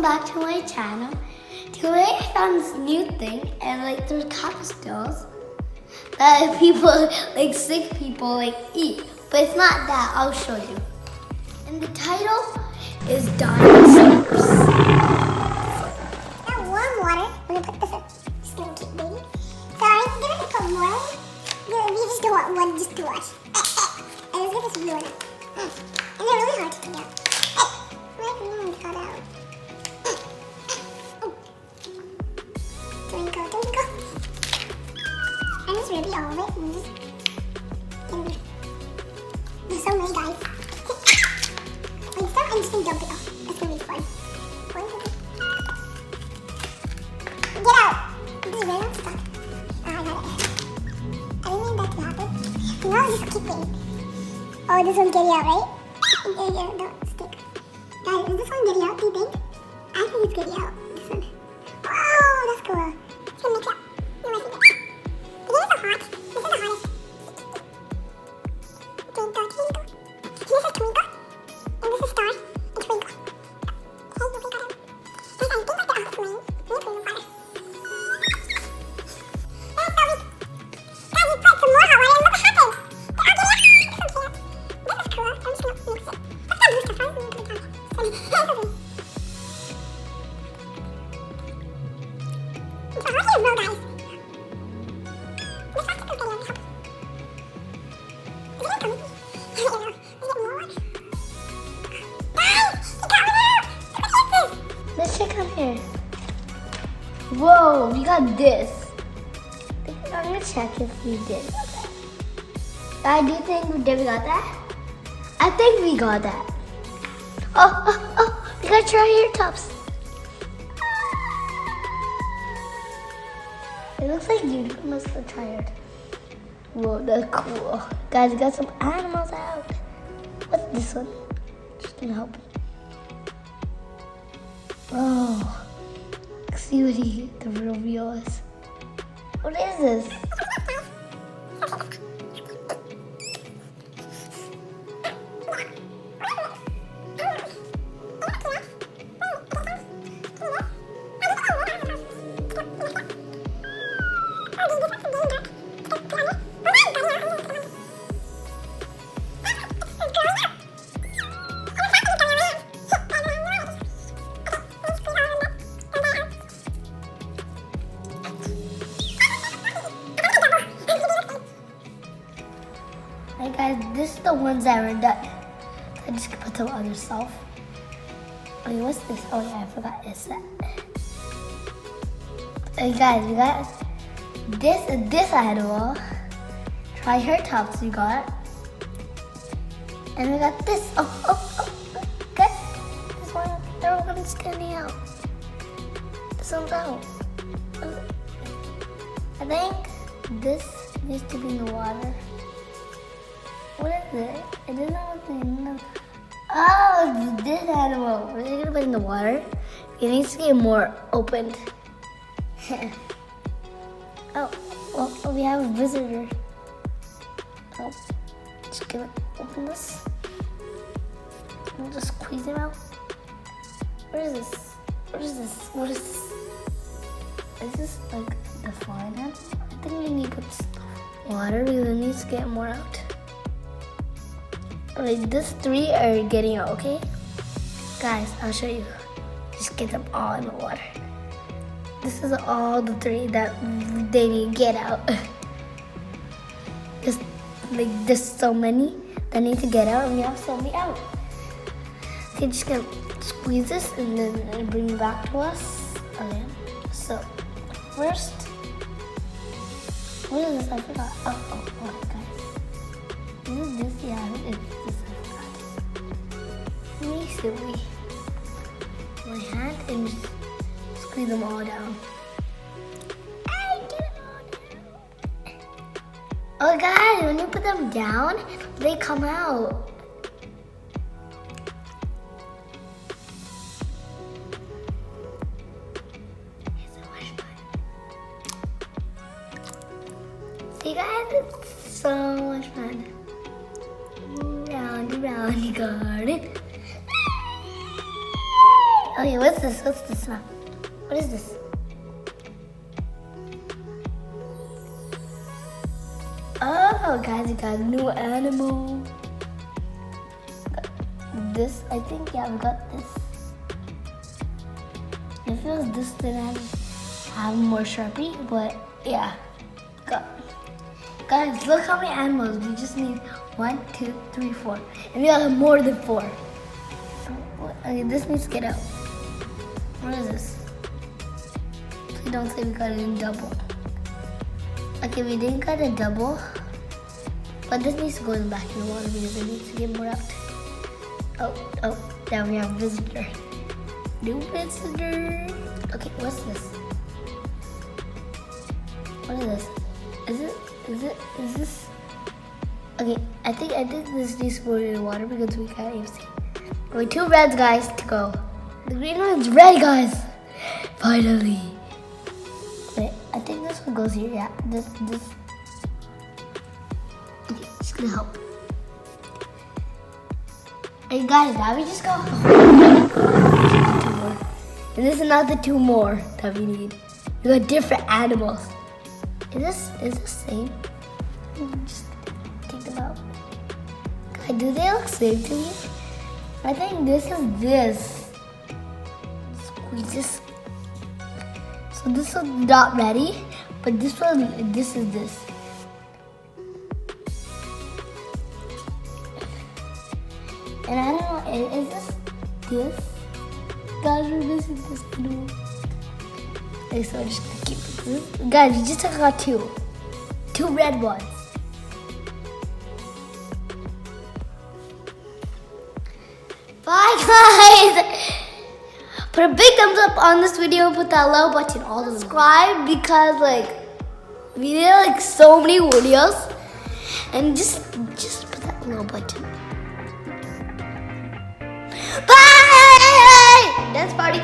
welcome back to my channel. Today I found this new thing and like there's capsules that people, like sick people eat. But it's not that, I'll show you. And the title is Dinosaurs. Now warm water, we're gonna put this in. Just gonna keep baby. So I'm gonna put more. We just don't want one just to wash. And let's get this blue one. And they're really hard to take out. My green got out. Twinkle, twinkle. And just really all of it. And just there's so many guys. Like so, I'm just gonna dump it all. That's gonna be fun. Get out! This is really stuck. I got it. I didn't mean that to happen. Now it's just keeping. Oh, this one's getting out, right? Yeah, don't stick. Guys, is this one getting out, do you think? I think it's getting out. This one. Oh, that's cool. It's gonna mix up. You might think it. The game is so hot. This is the hottest. Twinkle, twinkle. This is twinkle. And this is star. And twinkle. Hey, you got it. Guys, I think like they're all flame. Let me put in the water. That's so weak. Guys, you put some more hot water and look what happened. They're all getting out. So cute. This is cool. I'm just gonna mix it. What's that blue stuff? I'm just gonna put it down. It's so weak. It's so hot here, bro, guys. The plastic is getting really hot. Is it coming? I don't know. Is it more? Guys, it got one out. Look at this. Let's check on here. Whoa, we got this. I'm gonna check if we did got that. Do you think we got that? I think we got that. Oh, we got triceratops. It looks like unicorns for triceratops. Whoa, that's cool. Guys, we got some animals out. What's this one? Just gonna help. Oh, let's see what the reveal is. What is this? Hey guys, this is the ones that were done. I just put some other stuff. Wait, what's this? Oh yeah, I forgot. It's that. Hey guys, we got this animal. Triceratops we got. And we got this. Oh. Guys, this one, everyone's standing out. This one's out. I think this needs to be in the water. What is it? I don't know what the name is. Oh, it's this animal. We're gonna put it in the water. It needs to get more opened. Oh, well, we have a visitor. Oh, just gonna open this. And just squeeze him out. What is this? What is this? What is this? Is this like the flying one? I think we need to put water because it needs to get more out. Like these three are getting out, okay? Guys, I'll show you. Just get them all in the water. This is all the three that they need to get out. Just like there's so many that need to get out and we have so many out. Okay, just gonna squeeze this and then bring it back to us again. So first, what is this? I forgot. Oh, guys. Is this? Yeah, it's this. Let me see. My hand and just squeeze them all down. I get it all down. Oh, guys, when you put them down, they come out. It's so much fun. See, guys, it's so much fun. Round and round you garden. Okay, what's this? What's this now? What is this? Oh, guys, we got a new animal. This, I think, yeah, we got this. It feels this didn't have more Sharpie, but yeah. Guys, look how many animals. We just need 1, 2, 3, 4. And we got more than 4. Okay, this needs to get out. What is this? Please don't say we got it in double. Okay, we didn't get a double. But this needs to go in the back in the water because it needs to get more out. Oh, now we have visitor. New visitor. Okay, what's this? What is this? Is this? Okay, I think this needs to go in the water because we can't even see. Okay, 2 reds, guys, to go. The green one's red, guys. Finally. Wait, I think this one goes here. Yeah, this. Okay, it's gonna help. Hey guys, now we just got 2 more. And this is another 2 more that we need. We got different animals. Is this same? Just take them out. God, do they look same to me? I think this is this. Squeeze this. So this one's not ready, but this is this. And I don't know, is this? Guys, we're missing this blue. Okay, so I'm just gonna keep it. Guys, we just took out 2. 2 red ones. Bye, guys! Put a big thumbs up on this video and put that little button all the way. Subscribe because we did so many videos. And just put that little button. Bye! Dance party.